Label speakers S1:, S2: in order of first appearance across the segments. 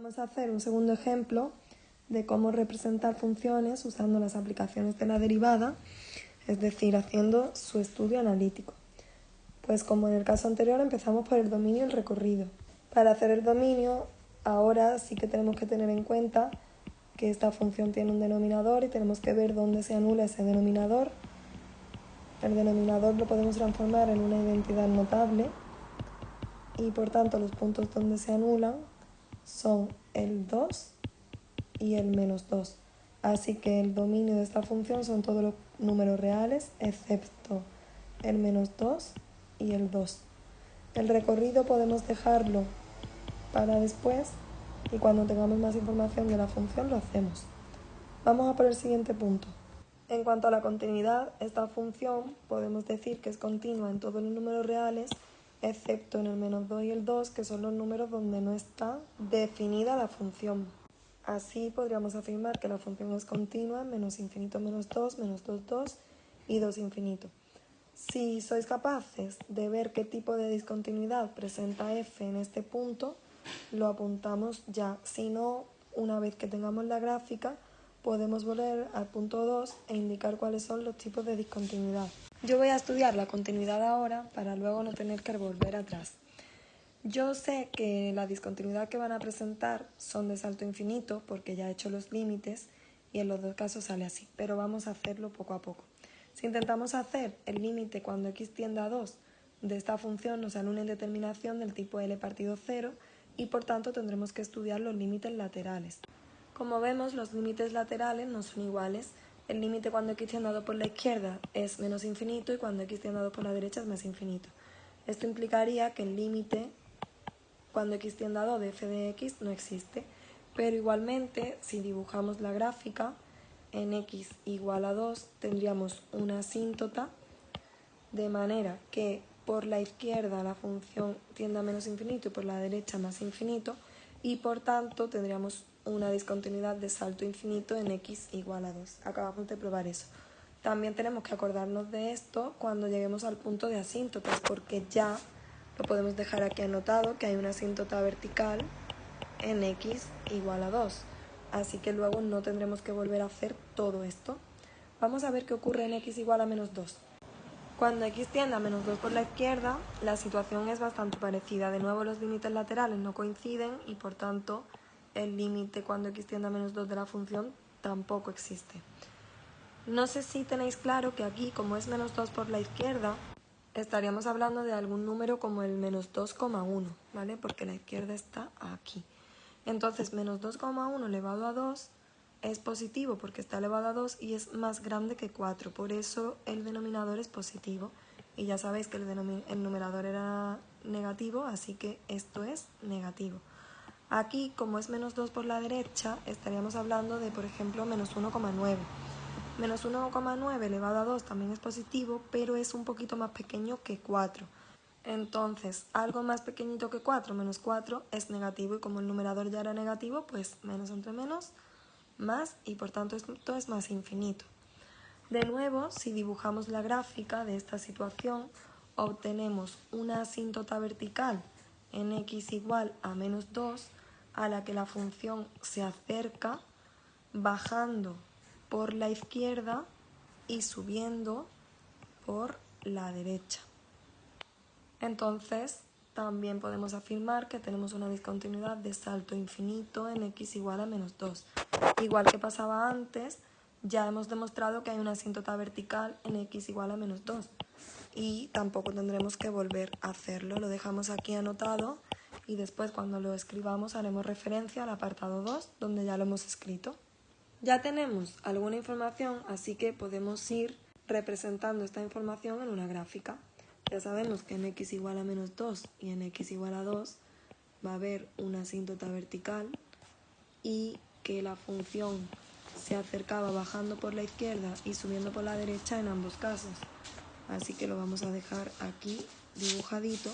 S1: Vamos a hacer un segundo ejemplo de cómo representar funciones usando las aplicaciones de la derivada, es decir, haciendo su estudio analítico. Pues como en el caso anterior, empezamos por el dominio y el recorrido. Para hacer el dominio, ahora sí que tenemos que tener en cuenta que esta función tiene un denominador y tenemos que ver dónde se anula ese denominador. El denominador lo podemos transformar en una identidad notable y por tanto los puntos donde se anulan son el 2 y el menos 2. Así que el dominio de esta función son todos los números reales excepto el menos 2 y el 2. El recorrido podemos dejarlo para después y cuando tengamos más información de la función lo hacemos. Vamos a por el siguiente punto. En cuanto a la continuidad, esta función podemos decir que es continua en todos los números reales excepto en el menos 2 y el 2, que son los números donde no está definida la función. Así podríamos afirmar que la función es continua en menos infinito menos 2, menos 2, 2 y 2 infinito. Si sois capaces de ver qué tipo de discontinuidad presenta f en este punto, lo apuntamos ya. Si no, una vez que tengamos la gráfica, podemos volver al punto 2 e indicar cuáles son los tipos de discontinuidad. Yo voy a estudiar la continuidad ahora para luego no tener que volver atrás. Yo sé que la discontinuidad que van a presentar son de salto infinito porque ya he hecho los límites y en los dos casos sale así, pero vamos a hacerlo poco a poco. Si intentamos hacer el límite cuando x tiende a 2 de esta función, nos sale una indeterminación del tipo L partido 0 y por tanto tendremos que estudiar los límites laterales. Como vemos, los límites laterales no son iguales. El límite cuando x tiende a 2 por la izquierda es menos infinito y cuando x tiende a 2 por la derecha es más infinito. Esto implicaría que el límite cuando x tiende a 2 de f de x no existe, pero igualmente si dibujamos la gráfica en x igual a 2 tendríamos una asíntota de manera que por la izquierda la función tiende a menos infinito y por la derecha más infinito y por tanto tendríamos una discontinuidad de salto infinito en x igual a 2. Acabamos de probar eso. También tenemos que acordarnos de esto cuando lleguemos al punto de asíntotas porque ya lo podemos dejar aquí anotado que hay una asíntota vertical en x igual a 2. Así que luego no tendremos que volver a hacer todo esto. Vamos a ver qué ocurre en x igual a menos 2. Cuando x tiende a menos 2 por la izquierda, la situación es bastante parecida. De nuevo los límites laterales no coinciden y por tanto el límite cuando x tiende a menos 2 de la función tampoco existe. No sé si tenéis claro que aquí, como es menos 2 por la izquierda, estaríamos hablando de algún número como el menos 2,1, ¿vale? Porque la izquierda está aquí. Entonces, menos 2,1 elevado a 2 es positivo porque está elevado a 2 y es más grande que 4. Por eso el denominador es positivo. Y ya sabéis que el numerador era negativo, así que esto es negativo. Aquí, como es menos 2 por la derecha, estaríamos hablando de, por ejemplo, menos 1,9. Menos 1,9 elevado a 2 también es positivo, pero es un poquito más pequeño que 4. Entonces, algo más pequeñito que 4, menos 4, es negativo y como el numerador ya era negativo, pues menos entre menos, más y por tanto esto es más infinito. De nuevo, si dibujamos la gráfica de esta situación, obtenemos una asíntota vertical en x igual a menos 2 a la que la función se acerca bajando por la izquierda y subiendo por la derecha. Entonces, también podemos afirmar que tenemos una discontinuidad de salto infinito en x igual a menos 2. Igual que pasaba antes, ya hemos demostrado que hay una asíntota vertical en x igual a menos 2. Y tampoco tendremos que volver a hacerlo. Lo dejamos aquí anotado y después cuando lo escribamos haremos referencia al apartado 2, donde ya lo hemos escrito. Ya tenemos alguna información, así que podemos ir representando esta información en una gráfica. Ya sabemos que en x igual a menos 2 y en x igual a 2 va a haber una asíntota vertical y que la función se acercaba bajando por la izquierda y subiendo por la derecha en ambos casos. Así que lo vamos a dejar aquí dibujadito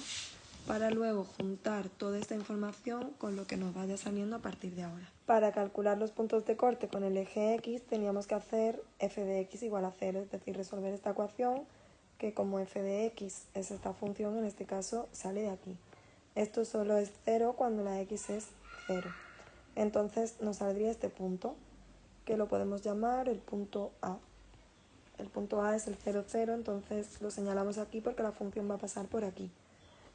S1: para luego juntar toda esta información con lo que nos vaya saliendo a partir de ahora. Para calcular los puntos de corte con el eje x teníamos que hacer f de x igual a 0, es decir, resolver esta ecuación que como f de x es esta función, en este caso sale de aquí. Esto solo es 0 cuando la x es 0. Entonces nos saldría este punto, que lo podemos llamar el punto A. El punto A es el 0, 0, entonces lo señalamos aquí porque la función va a pasar por aquí.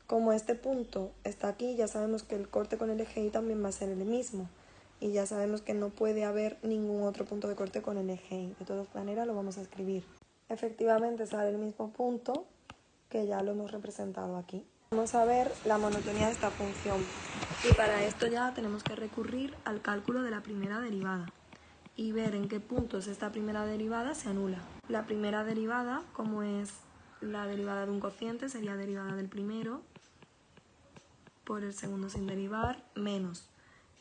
S1: Como este punto está aquí, ya sabemos que el corte con el eje Y también va a ser el mismo. Y ya sabemos que no puede haber ningún otro punto de corte con el eje Y. De todas maneras lo vamos a escribir. Efectivamente sale el mismo punto que ya lo hemos representado aquí. Vamos a ver la monotonía de esta función. Y para esto ya tenemos que recurrir al cálculo de la primera derivada y ver en qué puntos esta primera derivada se anula. La primera derivada, como es la derivada de un cociente, sería derivada del primero por el segundo sin derivar, menos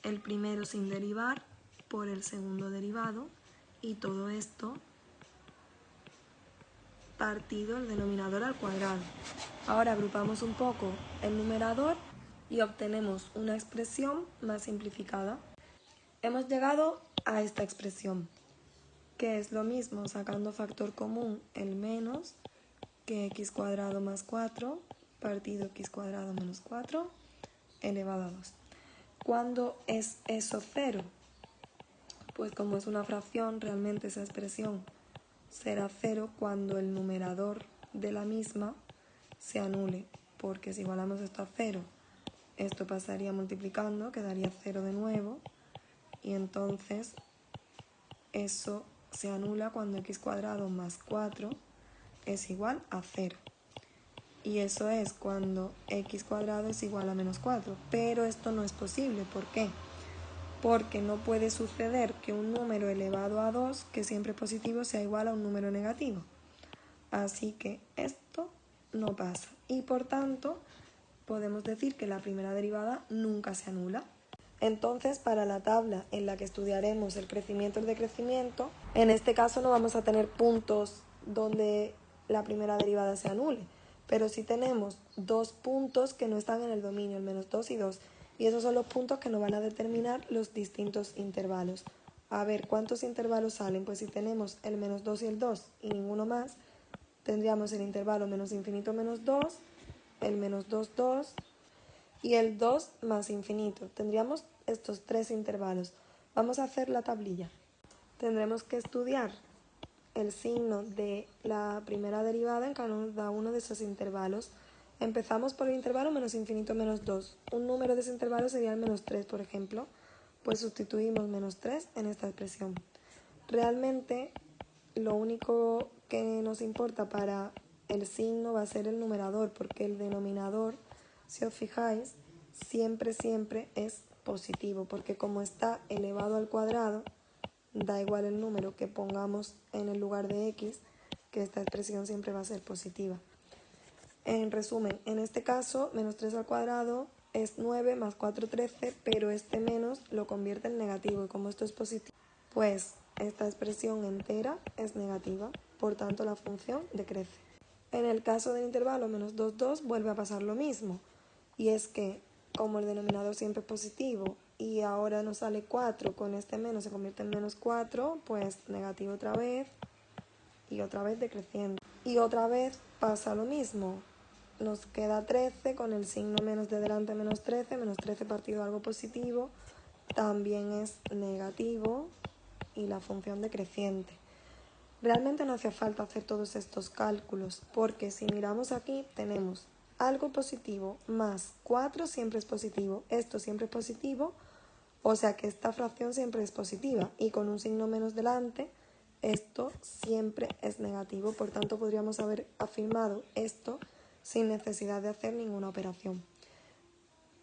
S1: el primero sin derivar por el segundo derivado, y todo esto partido el denominador al cuadrado. Ahora agrupamos un poco el numerador y obtenemos una expresión más simplificada. Hemos llegado a esta expresión, que es lo mismo sacando factor común el menos que x cuadrado más 4 partido x cuadrado menos 4 elevado a 2. ¿Cuándo es eso 0? Pues como es una fracción, realmente esa expresión será 0 cuando el numerador de la misma se anule, porque si igualamos esto a 0, esto pasaría multiplicando, quedaría 0 de nuevo, y entonces eso se anula cuando x cuadrado más 4 es igual a 0. Y eso es cuando x cuadrado es igual a menos 4. Pero esto no es posible. ¿Por qué? Porque no puede suceder que un número elevado a 2, que siempre es positivo, sea igual a un número negativo. Así que esto no pasa. Y por tanto, podemos decir que la primera derivada nunca se anula. Entonces, para la tabla en la que estudiaremos el crecimiento y el decrecimiento, en este caso no vamos a tener puntos donde la primera derivada se anule, pero sí tenemos dos puntos que no están en el dominio, el menos 2 y 2, y esos son los puntos que nos van a determinar los distintos intervalos. A ver, ¿cuántos intervalos salen? Pues si tenemos el menos 2 y el 2 y ninguno más, tendríamos el intervalo menos infinito menos 2, el menos 2, 2, y el 2 más infinito. Tendríamos estos tres intervalos. Vamos a hacer la tablilla. Tendremos que estudiar el signo de la primera derivada en cada uno de esos intervalos. Empezamos por el intervalo menos infinito menos 2. Un número de ese intervalo sería el menos 3, por ejemplo. Pues sustituimos menos 3 en esta expresión. Realmente lo único que nos importa para el signo va a ser el numerador, porque el denominador, si os fijáis, siempre es positivo, porque como está elevado al cuadrado, da igual el número que pongamos en el lugar de x, que esta expresión siempre va a ser positiva. En resumen, en este caso, menos 3 al cuadrado es 9 más 4, 13, pero este menos lo convierte en negativo, y como esto es positivo, pues esta expresión entera es negativa, por tanto la función decrece. En el caso del intervalo menos 2, 2 vuelve a pasar lo mismo, y es que como el denominador siempre es positivo y ahora nos sale 4, con este menos se convierte en menos 4, pues negativo otra vez y otra vez decreciendo. Y otra vez pasa lo mismo, nos queda 13 con el signo menos de delante, menos 13 partido algo positivo, también es negativo y la función decreciente. Realmente no hace falta hacer todos estos cálculos, porque si miramos aquí tenemos algo positivo más 4 siempre es positivo, esto siempre es positivo, o sea que esta fracción siempre es positiva, y con un signo menos delante, esto siempre es negativo, por tanto podríamos haber afirmado esto sin necesidad de hacer ninguna operación.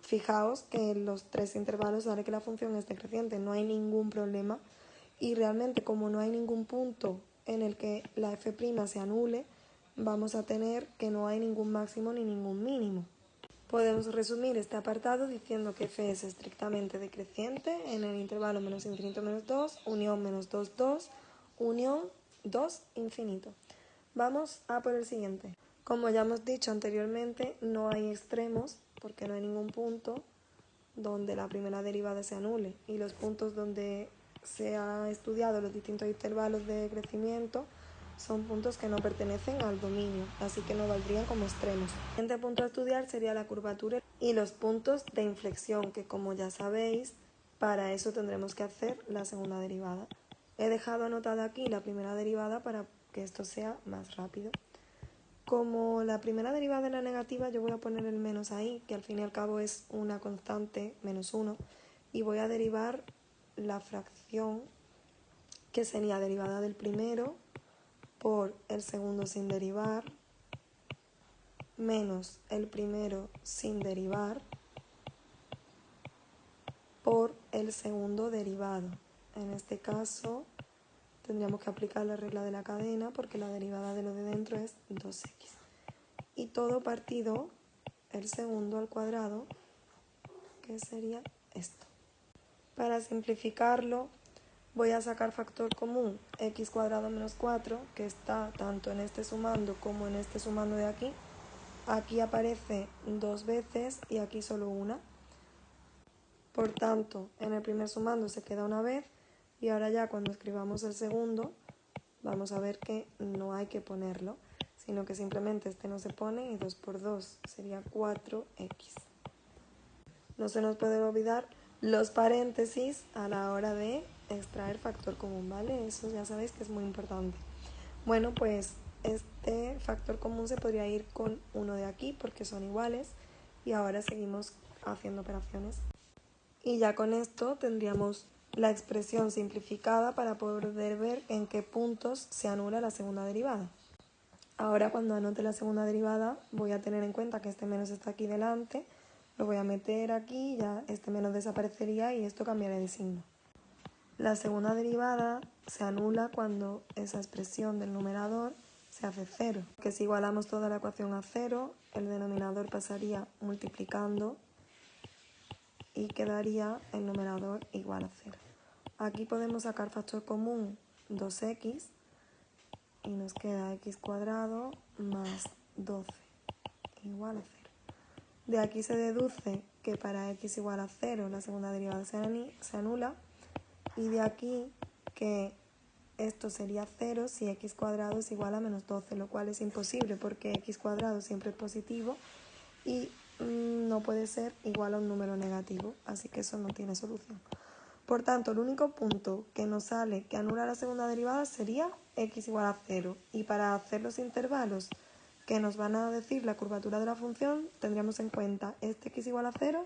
S1: Fijaos que en los tres intervalos sale que la función es decreciente, no hay ningún problema, y realmente como no hay ningún punto en el que la f' se anule, vamos a tener que no hay ningún máximo ni ningún mínimo. Podemos resumir este apartado diciendo que f es estrictamente decreciente en el intervalo menos infinito menos 2, unión menos 2, 2, unión 2, infinito. Vamos a por el siguiente. Como ya hemos dicho anteriormente, no hay extremos porque no hay ningún punto donde la primera derivada se anule, y los puntos donde se ha estudiado los distintos intervalos de crecimiento son puntos que no pertenecen al dominio, así que no valdrían como extremos. El siguiente punto a estudiar sería la curvatura y los puntos de inflexión, que como ya sabéis Para eso tendremos que hacer la segunda derivada. He dejado anotada aquí la primera derivada para que esto sea más rápido. Como la primera derivada era negativa, yo voy a poner el menos ahí, que al fin y al cabo es una constante, menos 1, y voy a derivar la fracción que sería derivada del primero por el segundo sin derivar, menos el primero sin derivar, por el segundo derivado. En este caso tendríamos que aplicar la regla de la cadena porque la derivada de lo de dentro es 2x. Y todo partido el segundo al cuadrado, que sería esto. Para simplificarlo, voy a sacar factor común x cuadrado menos 4, que está tanto en este sumando como en este sumando de aquí. Aquí aparece 2 veces y aquí solo una. Por tanto, en el primer sumando se queda una vez y ahora ya cuando escribamos el segundo, vamos a ver que no hay que ponerlo, sino que simplemente este no se pone y 2 por 2 sería 4x. No se nos puede olvidar los paréntesis a la hora de extraer factor común, ¿vale? Eso ya sabéis que es muy importante. Bueno, pues este factor común se podría ir con uno de aquí porque son iguales y ahora seguimos haciendo operaciones. Y ya con esto tendríamos la expresión simplificada para poder ver en qué puntos se anula la segunda derivada. Ahora cuando anote la segunda derivada voy a tener en cuenta que este menos está aquí delante, lo voy a meter aquí, ya este menos desaparecería y esto cambiará de signo. La segunda derivada se anula cuando esa expresión del numerador se hace 0, que si igualamos toda la ecuación a 0, el denominador pasaría multiplicando y quedaría el numerador igual a 0. Aquí podemos sacar factor común 2x y nos queda x cuadrado más 12 igual a 0. De aquí se deduce que para x igual a 0 la segunda derivada se anula y de aquí que esto sería 0 si x cuadrado es igual a menos 12, lo cual es imposible porque x cuadrado siempre es positivo y no puede ser igual a un número negativo, así que eso no tiene solución. Por tanto, el único punto que nos sale que anula la segunda derivada sería x igual a 0. Y para hacer los intervalos que nos van a decir la curvatura de la función, tendríamos en cuenta este x igual a 0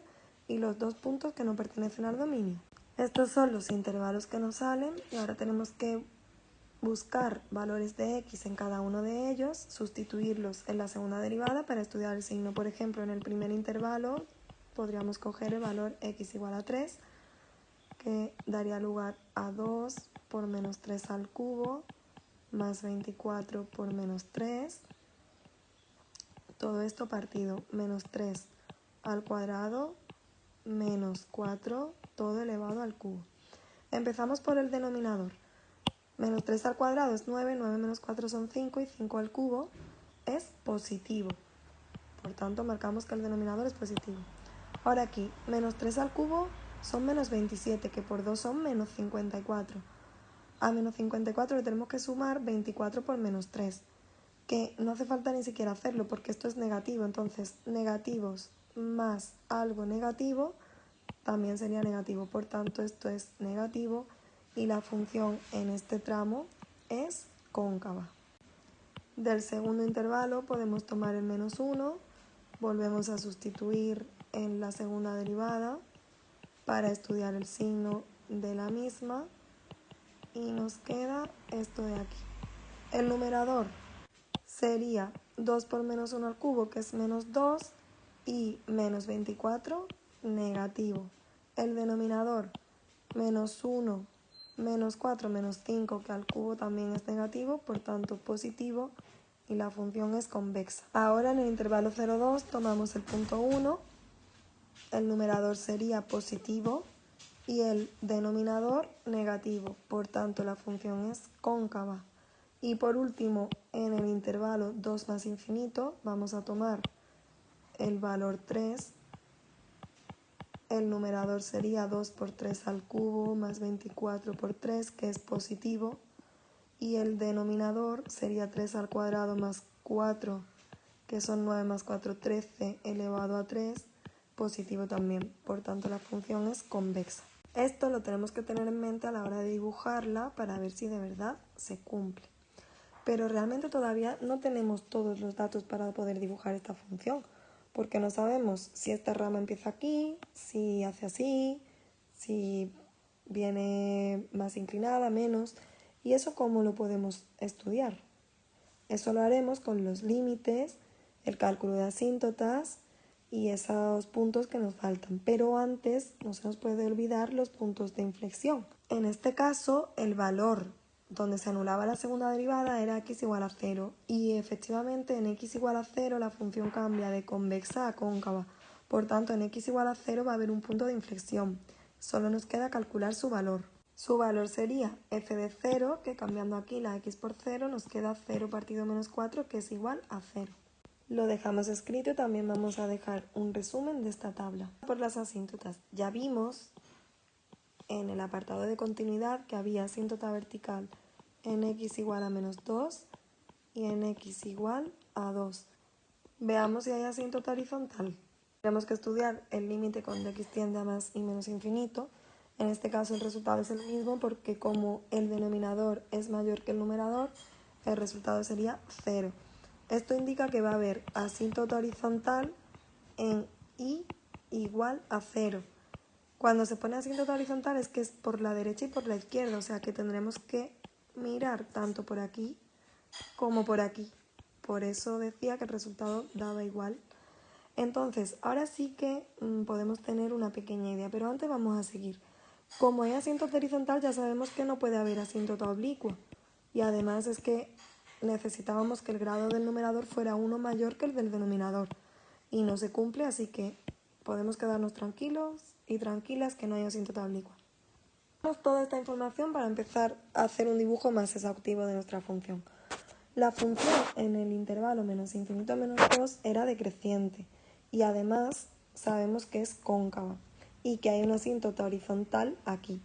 S1: y los dos puntos que no pertenecen al dominio. Estos son los intervalos que nos salen y ahora tenemos que buscar valores de x en cada uno de ellos, sustituirlos en la segunda derivada para estudiar el signo. Por ejemplo, en el primer intervalo podríamos coger el valor x igual a 3, que daría lugar a 2 por menos 3 al cubo, más 24 por menos 3. Todo esto partido menos 3 al cuadrado, menos 4, todo elevado al cubo. Empezamos por el denominador. Menos 3 al cuadrado es 9, 9 menos 4 son 5 y 5 al cubo es positivo. Por tanto, marcamos que el denominador es positivo. Ahora aquí, menos 3 al cubo son menos 27, que por 2 son menos 54. A menos 54 le tenemos que sumar 24 por menos 3, que no hace falta ni siquiera hacerlo porque esto es negativo. Entonces, negativos más algo negativo también sería negativo. Por tanto, esto es negativo y la función en este tramo es cóncava. Del segundo intervalo podemos tomar el menos 1, volvemos a sustituir en la segunda derivada para estudiar el signo de la misma y nos queda esto de aquí. El numerador sería 2 por menos 1 al cubo, que es menos 2, y menos 24, negativo. El denominador, menos 1, menos 4, menos 5, que al cubo también es negativo, por tanto positivo, y la función es convexa. Ahora en el intervalo 0,2 tomamos el punto 1, el numerador sería positivo y el denominador negativo, por tanto la función es cóncava. Y por último, en el intervalo 2 más infinito, vamos a tomar el valor 3. El numerador sería 2 por 3 al cubo más 24 por 3, que es positivo. Y el denominador sería 3 al cuadrado más 4, que son 9 más 4, 13 elevado a 3, positivo también. Por tanto, la función es convexa. Esto lo tenemos que tener en mente a la hora de dibujarla para ver si de verdad se cumple. Pero realmente todavía no tenemos todos los datos para poder dibujar esta función, porque no sabemos si esta rama empieza aquí, si hace así, si viene más inclinada, menos, y eso cómo lo podemos estudiar. Eso lo haremos con los límites, el cálculo de asíntotas y esos puntos que nos faltan. Pero antes no se nos puede olvidar los puntos de inflexión. En este caso, el valor donde se anulaba la segunda derivada era x igual a 0 y efectivamente en x igual a 0 la función cambia de convexa a cóncava. Por tanto, en x igual a 0 va a haber un punto de inflexión. Solo nos queda calcular su valor. Su valor sería f de 0, que cambiando aquí la x por 0 nos queda 0 partido menos 4, que es igual a 0. Lo dejamos escrito y también vamos a dejar un resumen de esta tabla. Por las asíntotas, ya vimos en el apartado de continuidad que había asíntota vertical en x igual a menos 2 y en x igual a 2. Veamos si hay asíntota horizontal. Tenemos que estudiar el límite cuando x tiende a más y menos infinito. En este caso el resultado es el mismo porque como el denominador es mayor que el numerador, el resultado sería 0. Esto indica que va a haber asíntota horizontal en y igual a 0. Cuando se pone asíntota horizontal es que es por la derecha y por la izquierda, o sea que tendremos que mirar tanto por aquí como por aquí. Por eso decía que el resultado daba igual. Entonces, ahora sí que podemos tener una pequeña idea, pero antes vamos a seguir. Como hay asíntota horizontal, ya sabemos que no puede haber asíntota oblicua. Y además es que necesitábamos que el grado del numerador fuera 1 mayor que el del denominador. Y no se cumple, así que podemos quedarnos tranquilos y tranquilas que no hay asíntota oblicua. Tenemos toda esta información para empezar a hacer un dibujo más exhaustivo de nuestra función. La función en el intervalo menos infinito menos 2 era decreciente y además sabemos que es cóncava y que hay una asíntota horizontal aquí.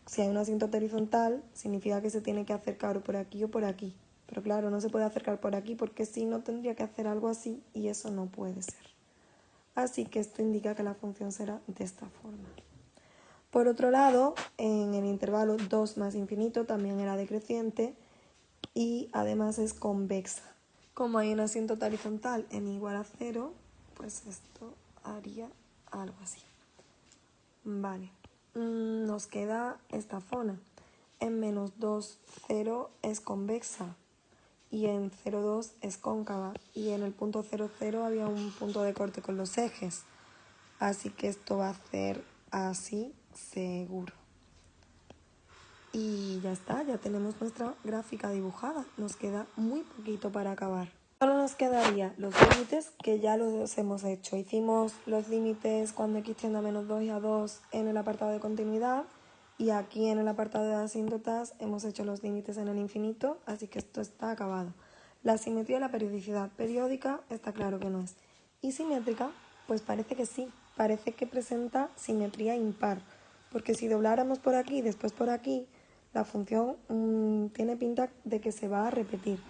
S1: Si hay una asíntota horizontal significa que se tiene que acercar o por aquí o por aquí. Pero claro, no se puede acercar por aquí porque si no tendría que hacer algo así y eso no puede ser. Así que esto indica que la función será de esta forma. Por otro lado, en el intervalo 2 más infinito también era decreciente y además es convexa. Como hay una asíntota horizontal en igual a 0, pues esto haría algo así. Vale, nos queda esta zona. En menos 2, 0 es convexa y en 0, 2 es cóncava y en el punto 0, 0 había un punto de corte con los ejes. Así que esto va a ser así seguro. Y ya está, ya tenemos nuestra gráfica dibujada. Nos queda muy poquito para acabar. Solo nos quedarían los límites que ya los hemos hecho. Hicimos los límites cuando x tiende a menos 2 y a 2 en el apartado de continuidad. Y aquí en el apartado de asíntotas hemos hecho los límites en el infinito, así que esto está acabado. La simetría y la periodicidad periódica está claro que no es. Y simétrica, pues parece que sí. Parece que presenta simetría impar. Porque si dobláramos por aquí y después por aquí, la función tiene pinta de que se va a repetir.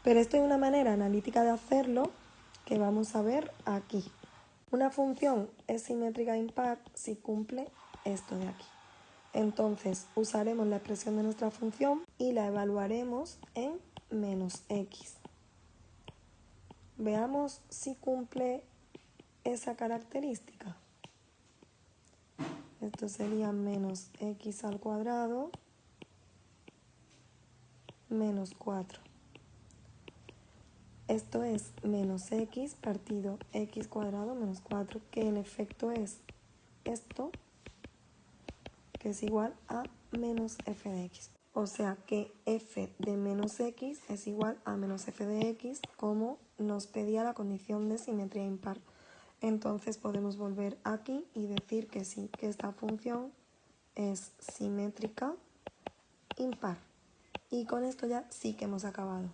S1: Pero esto hay una manera analítica de hacerlo que vamos a ver aquí. Una función es simétrica impar si cumple esto de aquí. Entonces usaremos la expresión de nuestra función y la evaluaremos en menos x. Veamos si cumple esa característica. Esto sería menos x al cuadrado menos 4. Esto es menos x partido x cuadrado menos 4, que en efecto es esto, que es igual a menos f de x. O sea que f de menos x es igual a menos f de x, como nos pedía la condición de simetría impar. Entonces podemos volver aquí y decir que sí, que esta función es simétrica impar. Y con esto ya sí que hemos acabado.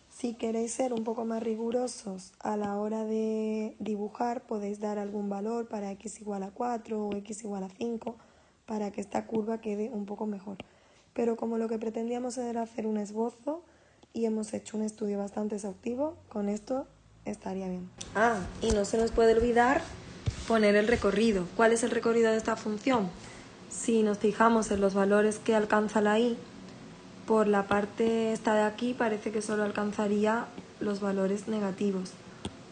S1: Si queréis ser un poco más rigurosos a la hora de dibujar, podéis dar algún valor para x igual a 4 o x igual a 5 para que esta curva quede un poco mejor. Pero como lo que pretendíamos era hacer un esbozo y hemos hecho un estudio bastante exhaustivo, con esto estaría bien. Y no se nos puede olvidar poner el recorrido. ¿Cuál es el recorrido de esta función? Si nos fijamos en los valores que alcanza la y, por la parte esta de aquí parece que solo alcanzaría los valores negativos.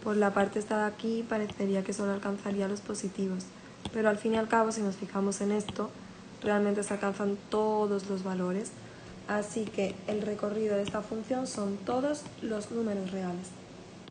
S1: Por la parte esta de aquí parecería que solo alcanzaría los positivos. Pero al fin y al cabo, si nos fijamos en esto, realmente se alcanzan todos los valores. Así que el recorrido de esta función son todos los números reales.